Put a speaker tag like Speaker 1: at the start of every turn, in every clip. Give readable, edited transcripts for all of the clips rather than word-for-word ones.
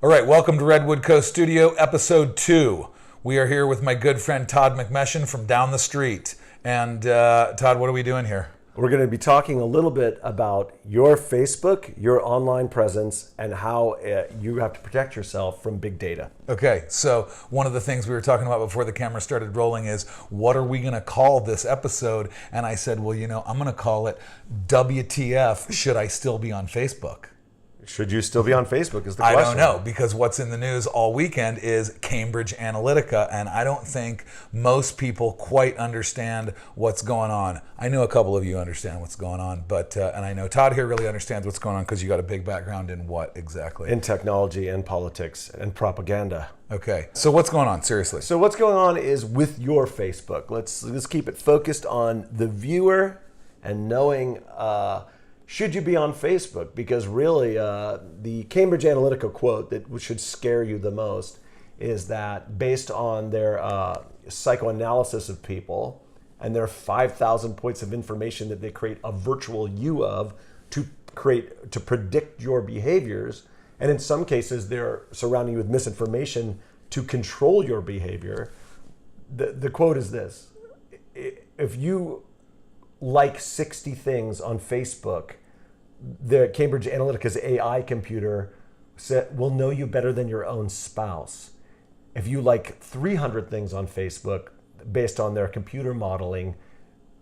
Speaker 1: All right, welcome to Redwood Coast Studio, episode 2. We are here with my good friend Todd McMechen from down the street. And Todd, what are we doing here?
Speaker 2: We're going to be talking a little bit about your Facebook, your online presence, and how you have to protect yourself from big data.
Speaker 1: Okay, so one of the things we were talking about before the camera started rolling is, what are we going to call this episode? And I said, well, I'm going to call it WTF, Should I Still Be on Facebook?
Speaker 2: Should you still be on Facebook is the question.
Speaker 1: I don't know, because what's in the news all weekend is Cambridge Analytica, and I don't think most people quite understand what's going on. I know a couple of you understand what's going on, but and I know Todd here really understands what's going on because you got a big background in what exactly?
Speaker 2: In technology and politics and propaganda.
Speaker 1: Okay, so what's going on, seriously?
Speaker 2: So what's going on is with your Facebook. Let's keep it focused on the viewer and knowing should you be on Facebook? Because really, the Cambridge Analytica quote that should scare you the most is that based on their psychoanalysis of people and their 5,000 points of information that they create a virtual you of to predict your behaviors, and in some cases they're surrounding you with misinformation to control your behavior. The quote is this: if you like 60 things on Facebook, the Cambridge Analytica's AI computer will know you better than your own spouse. If you like 300 things on Facebook, based on their computer modeling,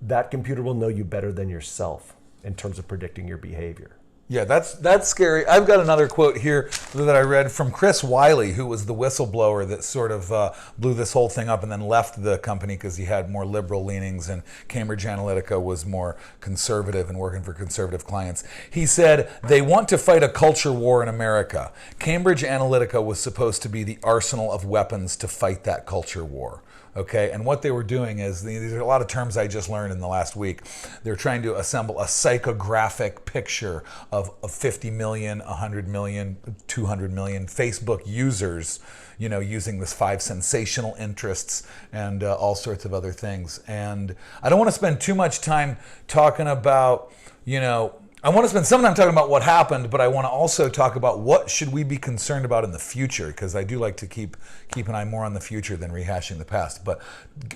Speaker 2: that computer will know you better than yourself in terms of predicting your behavior.
Speaker 1: Yeah, that's scary. I've got another quote here that I read from Chris Wiley, who was the whistleblower that sort of blew this whole thing up and then left the company because he had more liberal leanings and Cambridge Analytica was more conservative and working for conservative clients. He said, they want to fight a culture war in America. Cambridge Analytica was supposed to be the arsenal of weapons to fight that culture war. Okay, and what they were doing is, these are a lot of terms I just learned in the last week. They're trying to assemble a psychographic picture of 50 million, 100 million, 200 million Facebook users, using this 5 sensational interests and all sorts of other things. And I don't want to spend too much time talking about, I want to spend some time talking about what happened, but I want to also talk about what should we be concerned about in the future, because I do like to keep an eye more on the future than rehashing the past. But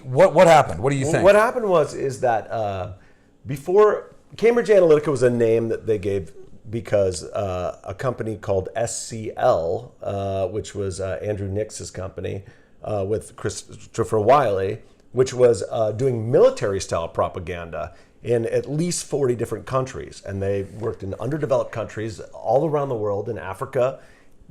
Speaker 1: what happened? What do you think?
Speaker 2: What happened is that before, Cambridge Analytica was a name that they gave because a company called SCL, which was Andrew Nix's company with Christopher Wiley, which was doing military-style propaganda in at least 40 different countries. And they worked in underdeveloped countries all around the world, in Africa,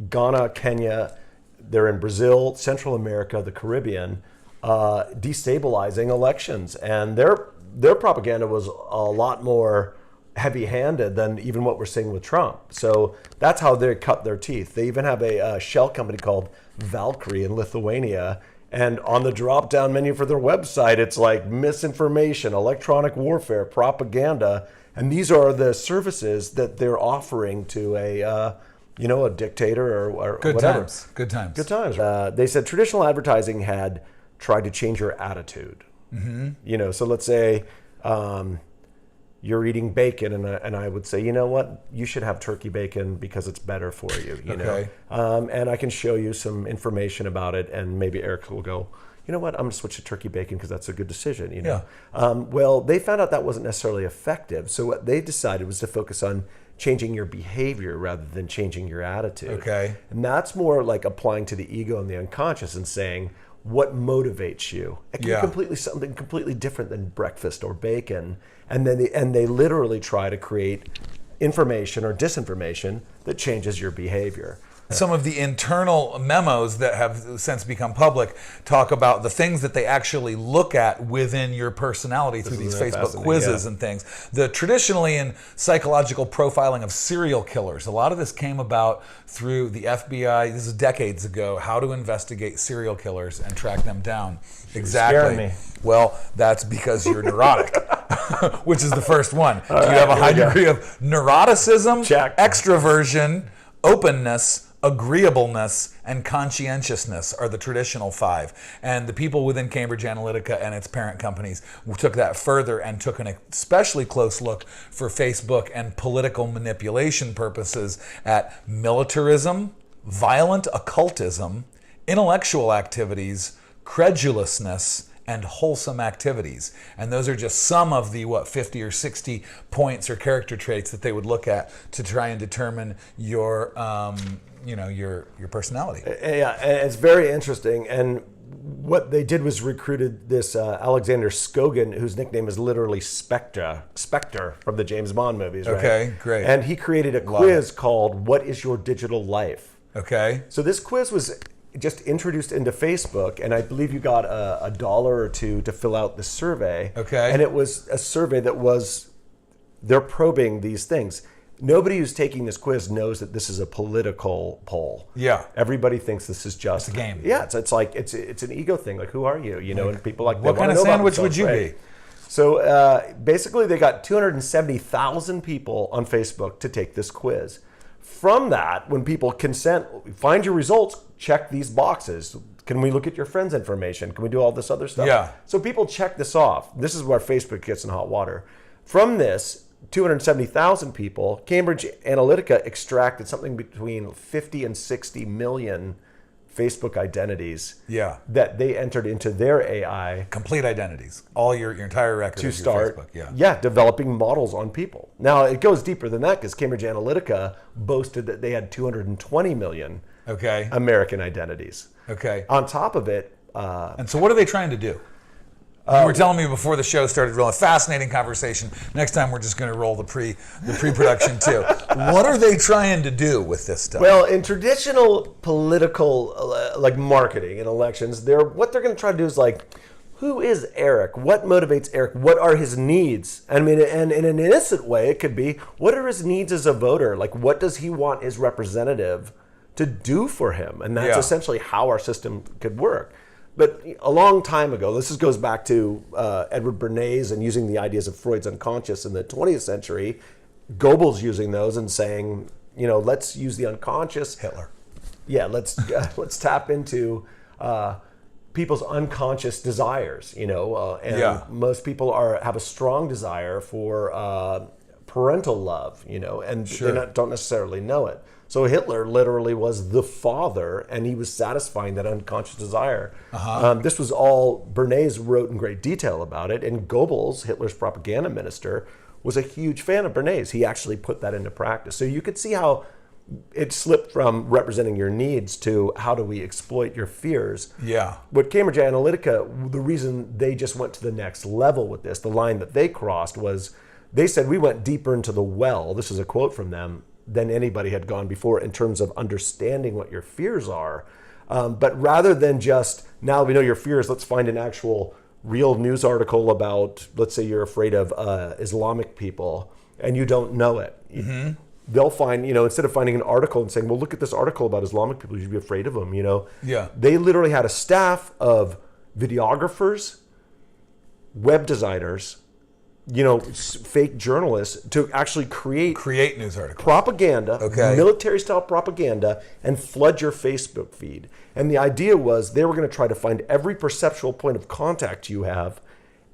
Speaker 2: Ghana, Kenya, they're in Brazil, Central America, the Caribbean, destabilizing elections. And their propaganda was a lot more heavy-handed than even what we're seeing with Trump. So that's how they cut their teeth. They even have a shell company called Valkyrie in Lithuania. And on the drop-down menu for their website, it's like misinformation, electronic warfare, propaganda. And these are the services that they're offering to a dictator or
Speaker 1: Good
Speaker 2: whatever.
Speaker 1: Good times.
Speaker 2: Good times. They said traditional advertising had tried to change your attitude. Mm-hmm. So let's say you're eating bacon, and I would say, you know what, you should have turkey bacon because it's better for you.
Speaker 1: Okay.
Speaker 2: And I can show you some information about it, and maybe Eric will go, you know what, I'm going to switch to turkey bacon because that's a good decision.
Speaker 1: Yeah.
Speaker 2: Well, they found out that wasn't necessarily effective, so what they decided was to focus on changing your behavior rather than changing your attitude.
Speaker 1: Okay.
Speaker 2: And that's more like applying to the ego and the unconscious and saying, what motivates you? It can be something completely different than breakfast or bacon. And then they literally try to create information or disinformation that changes your behavior.
Speaker 1: Some of the internal memos that have since become public talk about the things that they actually look at within your personality through these Facebook quizzes and things. The traditionally in psychological profiling of serial killers, a lot of this came about through the FBI. This is decades ago, how to investigate serial killers and track them down. Exactly.
Speaker 2: Scaring me.
Speaker 1: Well, that's because you're neurotic, which is the first one. Do you have a high degree of neuroticism,
Speaker 2: Check.
Speaker 1: extroversion, openness, agreeableness, and conscientiousness are the traditional 5. And the people within Cambridge Analytica and its parent companies took that further and took an especially close look for Facebook and political manipulation purposes at militarism, violent occultism, intellectual activities, credulousness, and wholesome activities. And those are just some of the, 50 or 60 points or character traits that they would look at to try and determine your, your personality.
Speaker 2: Yeah, and it's very interesting. And what they did was recruited this Alexander Skogan, whose nickname is literally Spectre from the James Bond movies, right?
Speaker 1: Okay, great.
Speaker 2: And he created a quiz called "What is Your Digital Life?"
Speaker 1: Okay.
Speaker 2: So this quiz was just introduced into Facebook, and I believe you got $1 or $2 to fill out the survey.
Speaker 1: Okay.
Speaker 2: And it was a survey they're probing these things. Nobody who's taking this quiz knows that this is a political poll.
Speaker 1: Yeah.
Speaker 2: Everybody thinks this is just
Speaker 1: a game.
Speaker 2: Yeah, it's like it's an ego thing. Like, who are you? And people like,
Speaker 1: what kind of sandwich would you be?
Speaker 2: So basically, they got 270,000 people on Facebook to take this quiz. From that, when people consent, find your results, check these boxes. Can we look at your friends' information? Can we do all this other stuff?
Speaker 1: Yeah.
Speaker 2: So people check this off. This is where Facebook gets in hot water. From this, 270,000 people, Cambridge Analytica extracted something between 50 and 60 million Facebook identities that they entered into their AI.
Speaker 1: Complete identities. All your entire record
Speaker 2: to
Speaker 1: of
Speaker 2: start,
Speaker 1: your Facebook.
Speaker 2: Developing models on people. Now, it goes deeper than that because Cambridge Analytica boasted that they had 220 million American identities.
Speaker 1: Okay.
Speaker 2: On top of it.
Speaker 1: And so what are they trying to do? You were telling me before the show started, really fascinating conversation. Next time we're just going to roll the pre-production too. What are they trying to do with this stuff?
Speaker 2: Well, in traditional political like marketing and elections, what they're going to try to do is like, who is Eric? What motivates Eric? What are his needs? I mean, and in an innocent way, it could be, what are his needs as a voter? Like, what does he want his representative to do for him? And that's essentially how our system could work. But a long time ago, this goes back to Edward Bernays and using the ideas of Freud's unconscious in the 20th century. Goebbels using those and saying, let's use the unconscious.
Speaker 1: Hitler.
Speaker 2: Yeah, let's tap into people's unconscious desires. Most people have a strong desire for parental love. And they don't necessarily know it. So Hitler literally was the father, and he was satisfying that unconscious desire. This was all Bernays wrote in great detail about it, and Goebbels, Hitler's propaganda minister, was a huge fan of Bernays. He actually put that into practice. So you could see how it slipped from representing your needs to how do we exploit your fears.
Speaker 1: Yeah.
Speaker 2: What Cambridge Analytica, the reason they just went to the next level with this, the line that they crossed was, they said we went deeper into the well, this is a quote from them, than anybody had gone before in terms of understanding what your fears are. But rather than just, now we know your fears, let's find an actual real news article about, let's say you're afraid of Islamic people and you don't know it. Mm-hmm. They'll find, instead of finding an article and saying, well, look at this article about Islamic people, you should be afraid of them,
Speaker 1: Yeah.
Speaker 2: They literally had a staff of videographers, web designers, fake journalists to actually create
Speaker 1: news articles,
Speaker 2: propaganda, military style propaganda, and flood your Facebook feed. And the idea was they were going to try to find every perceptual point of contact you have,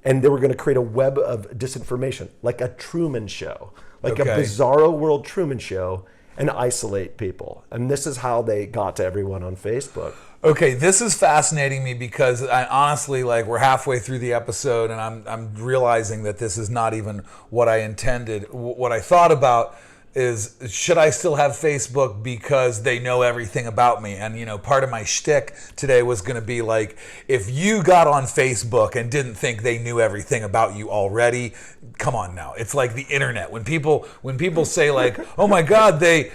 Speaker 2: and they were going to create a web of disinformation, like a Truman Show, like a bizarro world Truman Show, and isolate people. And this is how they got to everyone on Facebook.
Speaker 1: Okay, this is fascinating me because I honestly, we're halfway through the episode and I'm realizing that this is not even what I intended. What I thought about is, should I still have Facebook because they know everything about me? And, part of my shtick today was going to be like, if you got on Facebook and didn't think they knew everything about you already, come on now. It's like the internet. When people say like, oh my God, they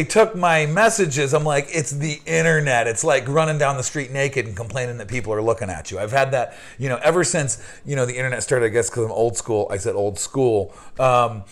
Speaker 1: took my messages, I'm like, it's the internet. It's like running down the street naked and complaining that people are looking at you. I've had that, ever since, the internet started, I guess because I'm old school. I said old school. I've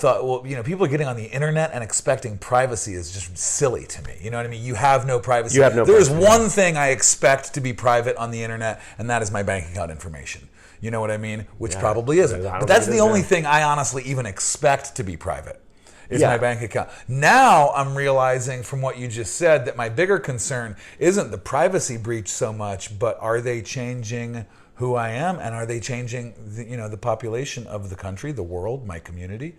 Speaker 1: thought, well, people are getting on the internet and expecting privacy is just silly to me. You know what I mean? You have no privacy. There's one thing I expect to be private on the internet, and that is my bank account information. You know what I mean? Which probably isn't. But that's the only thing I honestly even expect to be private is my bank account. Now I'm realizing from what you just said that my bigger concern isn't the privacy breach so much, but are they changing who I am, and are they changing the population of the country, the world, my community?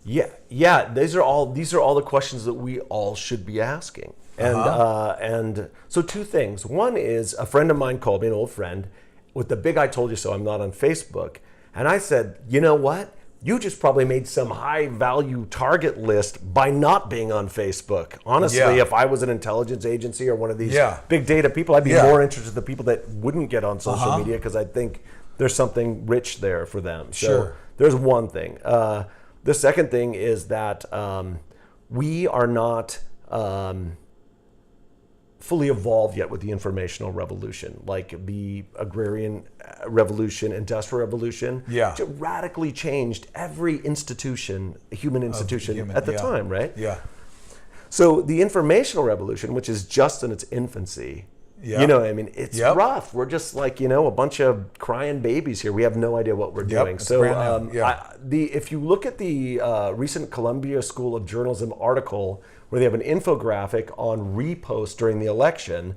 Speaker 2: Yeah. These are all the questions that we all should be asking. And so two things. One is a friend of mine called me, an old friend, with the big "I told you so" I'm not on Facebook, and I said, you know what? You just probably made some high value target list by not being on Facebook. Honestly, if I was an intelligence agency or one of these big data people, I'd be more interested in the people that wouldn't get on social media, because I think there's something rich there for them. So there's one thing. The second thing is that we are not fully evolved yet with the informational revolution, like the agrarian revolution, industrial revolution. It radically changed every institution, human institution at the time, right? So the informational revolution, which is just in its infancy, you know, I mean, it's rough. We're just like, a bunch of crying babies here. We have no idea what we're doing. So if you look at the recent Columbia School of Journalism article, where they have an infographic on reposts during the election,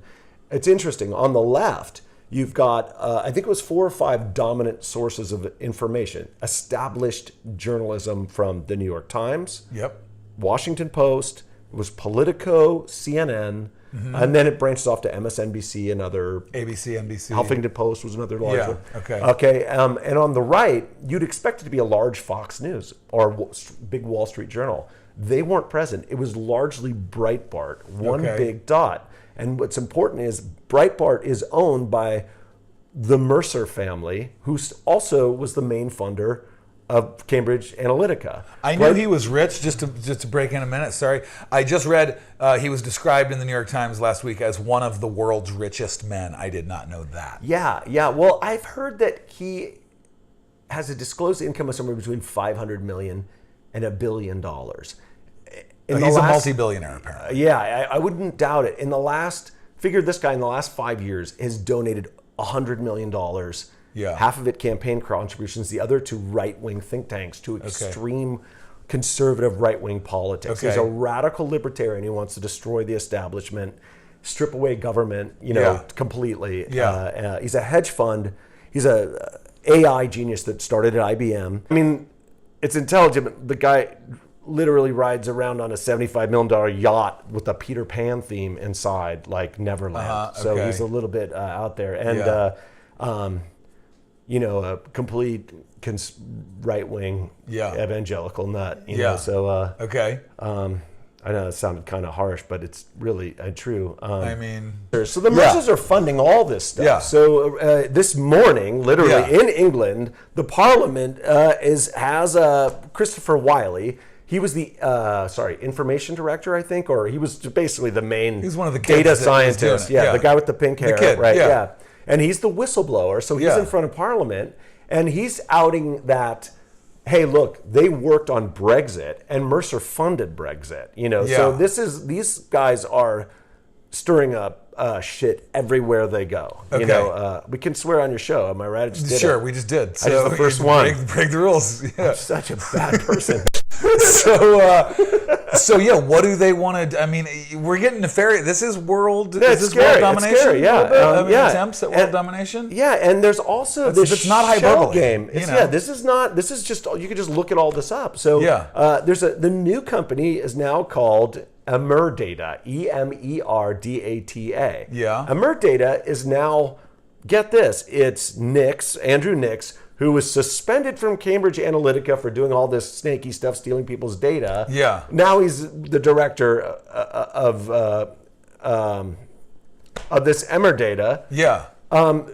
Speaker 2: it's interesting. On the left, you've got, I think it was 4 or 5 dominant sources of information. Established journalism from the New York Times, Washington Post, it was Politico, CNN, and then it branches off to MSNBC and other...
Speaker 1: ABC, NBC.
Speaker 2: Huffington Post was another large one. Okay, and on the right, you'd expect it to be a large Fox News or big Wall Street Journal. They weren't present. It was largely Breitbart, one big dot. And what's important is Breitbart is owned by the Mercer family, who also was the main funder of Cambridge Analytica.
Speaker 1: I knew he was rich, just to break in a minute, sorry. I just read he was described in the New York Times last week as one of the world's richest men. I did not know that. Yeah.
Speaker 2: Well, I've heard that he has a disclosed income of somewhere between $500 million and $1 billion.
Speaker 1: He's a multi-billionaire, apparently.
Speaker 2: I wouldn't doubt it. This guy in the last 5 years has donated $100 million. Half of it campaign contributions, the other to right-wing think tanks, to extreme conservative right-wing politics. He's a radical libertarian who wants to destroy the establishment, strip away government, completely. He's a hedge fund. He's a AI genius that started at IBM. I mean, it's intelligent, but the guy literally rides around on a $75 million yacht with a Peter Pan theme inside, like Neverland. So he's a little bit out there. And, a complete right-wing evangelical nut. You know? So, I know it sounded kind of harsh, but it's really true. So the Mercers are funding all this stuff. So this morning, literally in England, the Parliament has Christopher Wiley. He was the information director, I think, or he was basically the main. He's one of the data scientists. The guy with the pink hair, right? And he's the whistleblower. So he's in front of Parliament, and he's outing that, hey, look, they worked on Brexit, and Mercer funded Brexit. So these guys are stirring up shit everywhere they go. We can swear on your show. Am I right? We just
Speaker 1: did. So
Speaker 2: I just the first one.
Speaker 1: Break the rules.
Speaker 2: I'm such a bad person.
Speaker 1: So what do they want to? I mean, we're getting nefarious. This is world.
Speaker 2: This is world domination. It's scary,
Speaker 1: attempts at world domination.
Speaker 2: And there's also this.
Speaker 1: It's not hyperbole
Speaker 2: game. This is not. This is just. You can just look at all this up. So there's the new company is now called Emerdata. EMERDATA. Emerdata is now. Get this. It's Andrew Nix, who was suspended from Cambridge Analytica for doing all this snaky stuff, stealing people's data. Now he's the director of this Emerdata.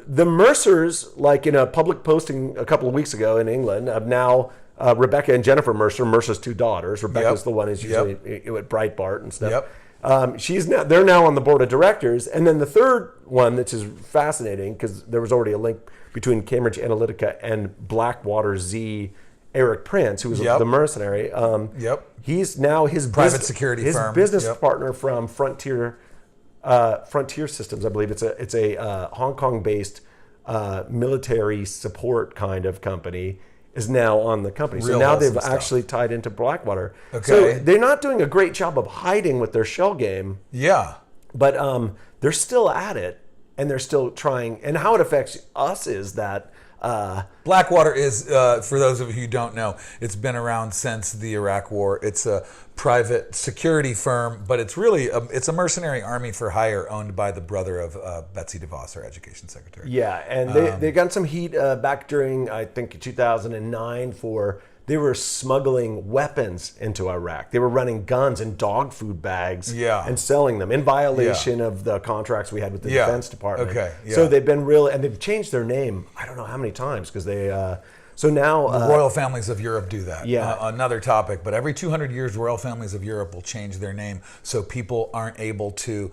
Speaker 2: The Mercers, like in a public posting a couple of weeks ago in England, have now Rebecca and Jennifer Mercer, Mercer's 2 daughters. Rebecca's the one who's usually at Breitbart and stuff. They're now on the board of directors. And then the third one, which is fascinating, because there was already a link between Cambridge Analytica and Blackwater Z, Eric Prince, who was the mercenary. He's now his
Speaker 1: private security firm,
Speaker 2: business partner from Frontier Systems, I believe. It's a Hong Kong-based military support kind of company. Is now on the company. So now they've actually tied into Blackwater. So they're not doing a great job of hiding with their shell game. But they're still at it, and they're still trying. And how it affects us is that
Speaker 1: Blackwater is, for those of you who don't know, it's been around since the Iraq War. It's a private security firm, but it's really it's a mercenary army for hire owned by the brother of Betsy DeVos, our education secretary.
Speaker 2: Yeah, and they got some heat back during, I think, 2009 for they were smuggling weapons into Iraq. They were running guns in dog food bags and selling them in violation of the contracts we had with the Defense Department.
Speaker 1: Okay. Yeah.
Speaker 2: So they've been and they've changed their name, I don't know how many times, because they, so now...
Speaker 1: the royal families of Europe do that.
Speaker 2: Yeah.
Speaker 1: Another topic, but every 200 years, royal families of Europe will change their name so people aren't able to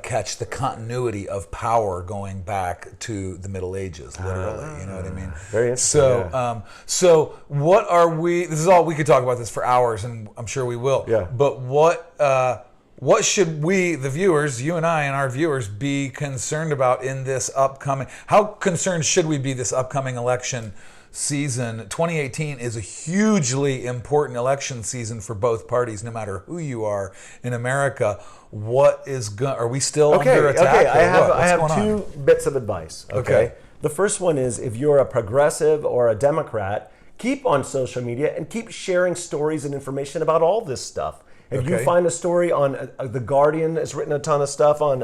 Speaker 1: catch the continuity of power going back to the Middle Ages, literally. You know what I mean?
Speaker 2: Very interesting.
Speaker 1: So, so what are we? This is all we could talk about this for hours, and I'm sure we will.
Speaker 2: Yeah.
Speaker 1: But what should we, the viewers, you and I and our viewers, be concerned about in this upcoming? How concerned should we be this upcoming election season? 2018 is a hugely important election season for both parties, no matter who you are in America. What is are we still under attack?
Speaker 2: Okay, I have two bits of advice. Okay. The first one is, if you're a progressive or a Democrat, keep on social media and keep sharing stories and information about all this stuff. If you find a story on The Guardian has written a ton of stuff on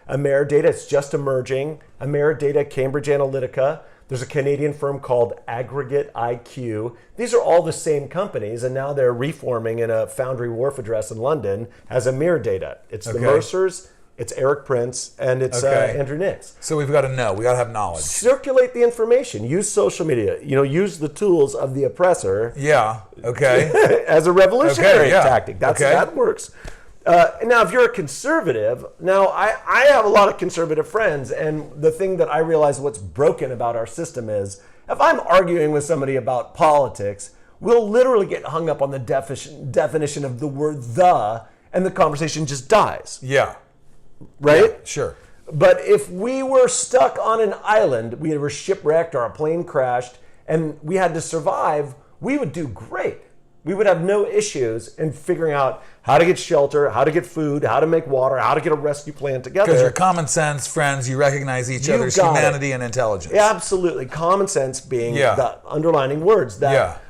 Speaker 2: Ameridata, it's just emerging. Ameridata, Cambridge Analytica. There's a Canadian firm called Aggregate IQ. These are all the same companies, and now they're reforming in a Foundry Wharf address in London as Ameridata. It's the Mercers, it's Eric Prince, and it's Andrew Nix.
Speaker 1: So we've got to know. We got to have knowledge.
Speaker 2: Circulate the information. Use social media. Use the tools of the oppressor.
Speaker 1: Yeah. Okay.
Speaker 2: As a revolutionary tactic. That works. Now, if you're a conservative, I have a lot of conservative friends, and the thing that I realize what's broken about our system is, if I'm arguing with somebody about politics, we'll literally get hung up on the definition of the word "the," and the conversation just dies.
Speaker 1: Yeah.
Speaker 2: Right?
Speaker 1: Yeah, sure.
Speaker 2: But if we were stuck on an island, we were shipwrecked or our plane crashed, and we had to survive, we would do great. We would have no issues in figuring out how to get shelter, how to get food, how to make water, how to get a rescue plan together.
Speaker 1: Because you're common sense friends, you recognize each other's humanity and intelligence.
Speaker 2: Yeah, absolutely. Common sense being the underlining words. That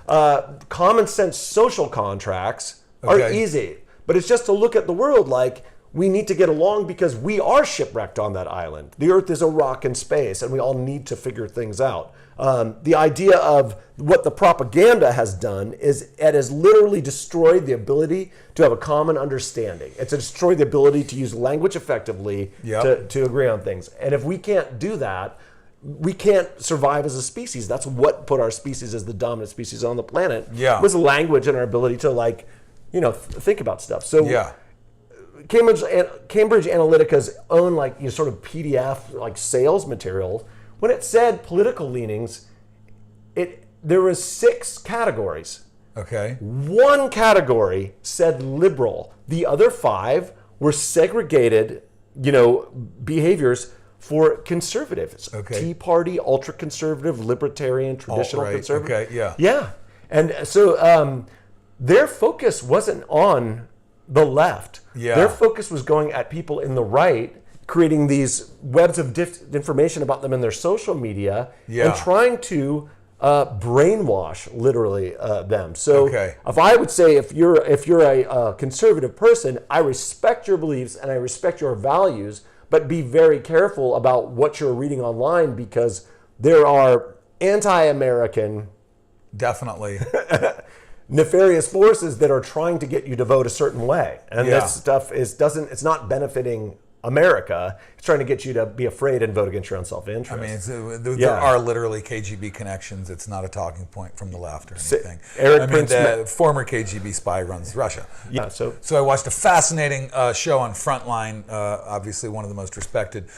Speaker 2: common sense social contracts are easy. But it's just to look at the world like, we need to get along because we are shipwrecked on that island. The earth is a rock in space, and we all need to figure things out. The idea of what the propaganda has done is it has literally destroyed the ability to have a common understanding. It's destroyed the ability to use language effectively to agree on things. And if we can't do that, we can't survive as a species. That's what put our species as the dominant species on the planet. Was language and our ability to think about stuff. So Cambridge Analytica's own sort of PDF sales material, when it said political leanings, there was 6 categories.
Speaker 1: Okay.
Speaker 2: One category said liberal. The other 5 were segregated, behaviors for conservatives.
Speaker 1: Okay.
Speaker 2: Tea Party, ultra conservative, libertarian, traditional conservative.
Speaker 1: Okay.
Speaker 2: Yeah. And so their focus wasn't on the left. Their focus was going at people in the right, creating these webs of information about them in their social media and trying to brainwash literally them. So if I would say, if you're a conservative person, I respect your beliefs and I respect your values, but be very careful about what you're reading online, because there are anti-American,
Speaker 1: definitely
Speaker 2: nefarious forces that are trying to get you to vote a certain way, and this stuff it's not benefiting America. It's trying to get you to be afraid and vote against your own self-interest.
Speaker 1: I mean, there are literally KGB connections. It's not a talking point from the left or anything. The former KGB spy runs Russia.
Speaker 2: Yeah. So
Speaker 1: I watched a fascinating show on Frontline, obviously one of the most respected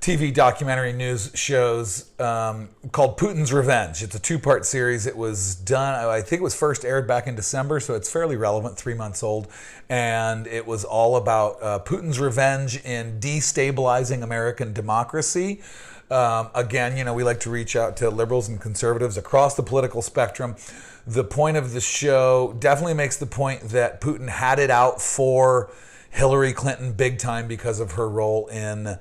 Speaker 1: TV documentary news shows, called Putin's Revenge. It's a 2-part series. It was done, I think it was first aired back in December, so it's fairly relevant, 3 months old. And it was all about Putin's revenge in destabilizing American democracy. Again, we like to reach out to liberals and conservatives across the political spectrum. The point of the show definitely makes the point that Putin had it out for Hillary Clinton big time because of her role in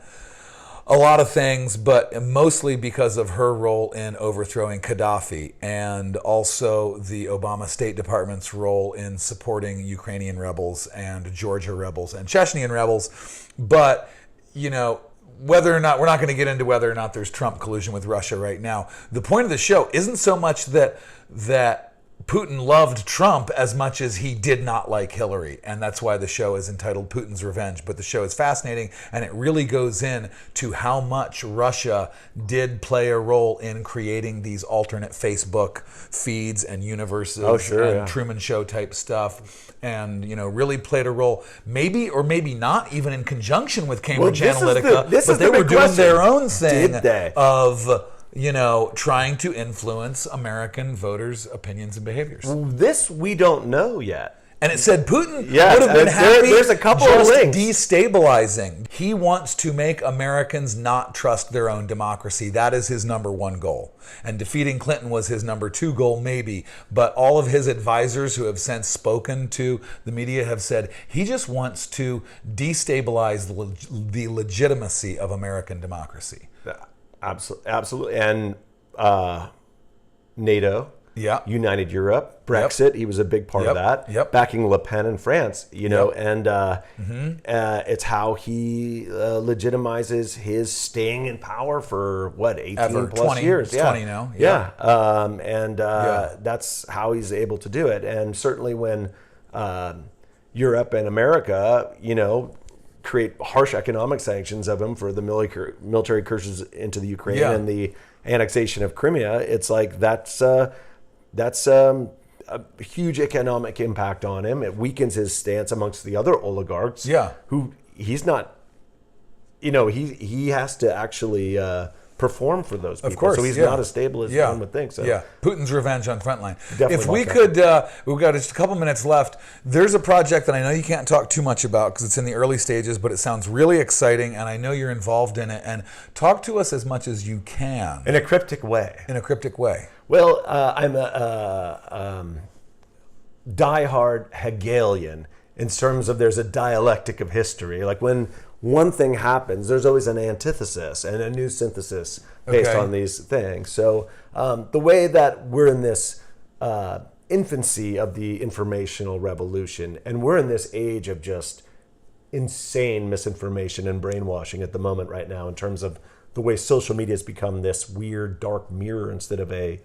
Speaker 1: a lot of things, but mostly because of her role in overthrowing Gaddafi and also the Obama State Department's role in supporting Ukrainian rebels and Georgia rebels and Chechnyan rebels. But, whether or not, we're not going to get into whether or not there's Trump collusion with Russia right now. The point of the show isn't so much that Putin loved Trump as much as he did not like Hillary. And that's why the show is entitled Putin's Revenge. But the show is fascinating, and it really goes in to how much Russia did play a role in creating these alternate Facebook feeds and universes and Truman Show type stuff. And, really played a role, maybe or maybe not even in conjunction with Cambridge Analytica, but they were doing their own thing of trying to influence American voters' opinions and behaviors.
Speaker 2: This we don't know yet.
Speaker 1: And it said Putin would have been happy.
Speaker 2: There's a couple
Speaker 1: just
Speaker 2: of links.
Speaker 1: Destabilizing. He wants to make Americans not trust their own democracy. That is his number one goal. And defeating Clinton was his number two goal, maybe. But all of his advisors who have since spoken to the media have said he just wants to destabilize the legitimacy of American democracy.
Speaker 2: Absolutely. And NATO, United Europe, Brexit, he was a big part of that. Backing Le Pen in France, and it's how he legitimizes his staying in power for 18 plus years.
Speaker 1: 20 now.
Speaker 2: That's how he's able to do it. And certainly when Europe and America, create harsh economic sanctions of him for the military incursions into the Ukraine and the annexation of Crimea, it's like that's a huge economic impact on him. It weakens his stance amongst the other oligarchs. Who he's not, he has to actually perform for those people.
Speaker 1: Of course,
Speaker 2: so he's not as stable as one would think. So
Speaker 1: Putin's revenge on Frontline.
Speaker 2: Definitely
Speaker 1: if we could, we've got just a couple minutes left. There's a project that I know you can't talk too much about because it's in the early stages, but it sounds really exciting, and I know you're involved in it. And talk to us as much as you can.
Speaker 2: In a cryptic way. Well, I'm a diehard Hegelian in terms of there's a dialectic of history. Like when one thing happens, there's always an antithesis and a new synthesis based on these things. So the way that we're in this infancy of the informational revolution, and we're in this age of just insane misinformation and brainwashing at the moment right now in terms of the way social media has become this weird dark mirror instead of a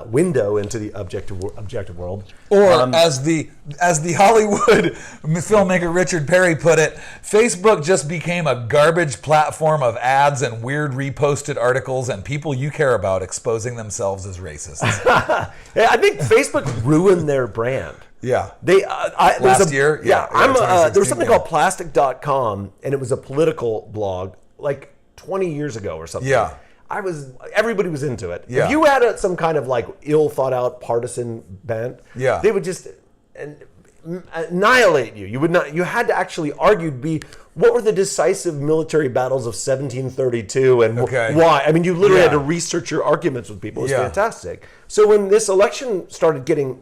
Speaker 2: window into the objective world.
Speaker 1: Or as the Hollywood filmmaker Richard Perry put it, Facebook just became a garbage platform of ads and weird reposted articles and people you care about exposing themselves as racists.
Speaker 2: I think Facebook ruined their brand.
Speaker 1: Yeah.
Speaker 2: They
Speaker 1: last year.
Speaker 2: There was something called plastic.com, and it was a political blog like 20 years ago or something. Everybody was into it. If you had some kind of like ill thought out partisan bent, they would just annihilate you. You had to actually argue what were the decisive military battles of 1732 and why? I mean, you literally had to research your arguments with people. It was fantastic. So when this election started getting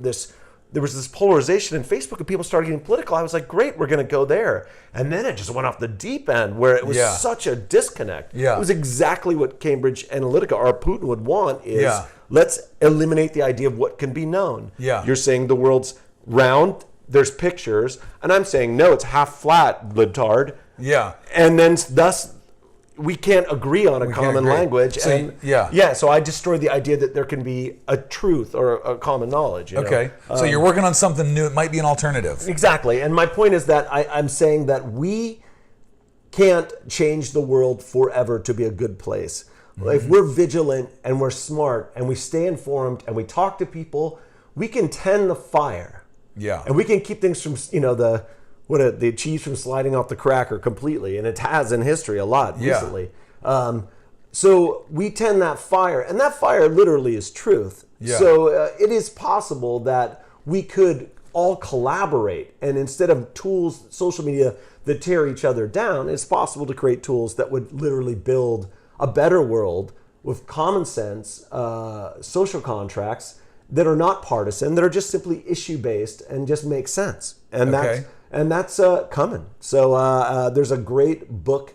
Speaker 2: there was this polarization in Facebook and people started getting political. I was like, great, we're going to go there. And then it just went off the deep end where it was such a disconnect. It was exactly what Cambridge Analytica or Putin would want is let's eliminate the idea of what can be known. You're saying the world's round, there's pictures, and I'm saying, no, it's half flat, libtard. And then thus we can't agree on a common language. So, so I destroy the idea that there can be a truth or a common knowledge.
Speaker 1: So you're working on something new. It might be an alternative.
Speaker 2: Exactly. And my point is that I'm saying that we can't change the world forever to be a good place. If we're vigilant and we're smart and we stay informed and we talk to people, we can tend the fire. And we can keep things from, the cheese from sliding off the cracker completely, and it has in history a lot recently. So we tend that fire, and that fire literally is truth. So it is possible that we could all collaborate, and instead of tools, social media that tear each other down, it's possible to create tools that would literally build a better world with common sense, social contracts that are not partisan, that are just simply issue-based and just make sense. And that's coming. So there's a great book.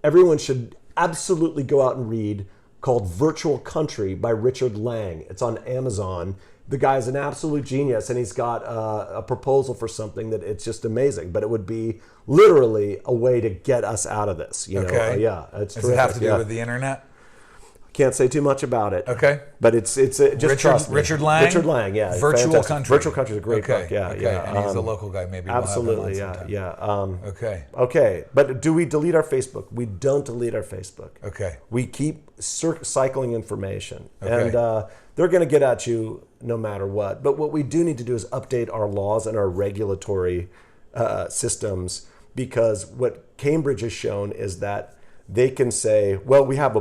Speaker 2: Everyone should absolutely go out and read, called Virtual Country by Richard Lang. It's on Amazon. The guy's an absolute genius, and he's got a proposal for something that it's just amazing. But it would be literally a way to get us out of this. You know? Yeah, it's
Speaker 1: Does it have to do with the internet?
Speaker 2: Can't say too much about it.
Speaker 1: Okay.
Speaker 2: But it's just trust me.
Speaker 1: Richard Lang?
Speaker 2: Richard Lang, yeah.
Speaker 1: Virtual
Speaker 2: fantastic.
Speaker 1: Country.
Speaker 2: Virtual Country is a great book, yeah.
Speaker 1: Okay,
Speaker 2: yeah.
Speaker 1: and he's a local guy. Maybe
Speaker 2: absolutely,
Speaker 1: we'll have him on sometime.
Speaker 2: yeah.
Speaker 1: Okay.
Speaker 2: But do we delete our Facebook? We don't delete our Facebook.
Speaker 1: Okay.
Speaker 2: We keep cycling information.
Speaker 1: Okay.
Speaker 2: And they're going to get at you no matter what. But what we do need to do is update our laws and our regulatory systems, because what Cambridge has shown is that they can say, well, we have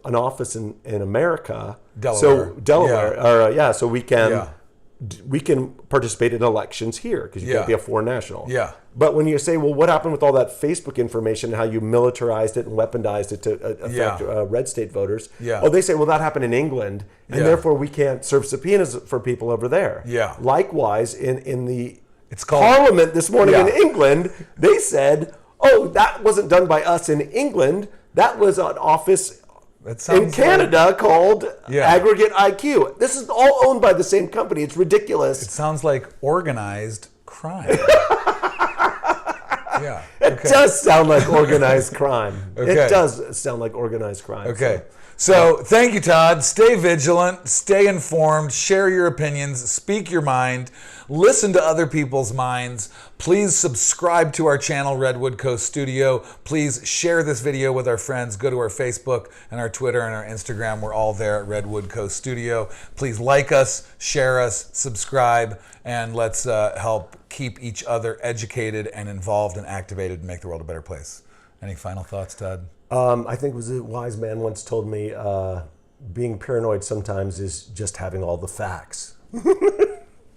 Speaker 2: an office in America,
Speaker 1: Delaware.
Speaker 2: so Delaware,
Speaker 1: Yeah.
Speaker 2: or so we can participate in elections here because you can't be a foreign national.
Speaker 1: Yeah.
Speaker 2: But when you say, well, what happened with all that Facebook information and how you militarized it and weaponized it to affect red state voters?
Speaker 1: Yeah.
Speaker 2: Oh, they say, well, that happened in England, and therefore we can't serve subpoenas for people over there.
Speaker 1: Yeah.
Speaker 2: Likewise, in the
Speaker 1: called
Speaker 2: Parliament this morning in England, they said, oh, that wasn't done by us in England. That was an office in Canada called Aggregate IQ. This is all owned by the same company. It's ridiculous.
Speaker 1: It sounds like organized crime. Yeah.
Speaker 2: It does sound like organized crime.
Speaker 1: Okay.
Speaker 2: It does sound like organized crime.
Speaker 1: Okay. So thank you, Todd. Stay vigilant, stay informed, share your opinions, speak your mind, listen to other people's minds. Please subscribe to our channel, Redwood Coast Studio. Please share this video with our friends. Go to our Facebook and our Twitter and our Instagram. We're all there at Redwood Coast Studio. Please like us, share us, subscribe, and let's help keep each other educated and involved and activated and make the world a better place. Any final thoughts, Todd?
Speaker 2: I think it was a wise man once told me, being paranoid sometimes is just having all the facts.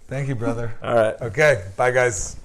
Speaker 1: Thank you, brother.
Speaker 2: All right.
Speaker 1: Okay. Bye, guys.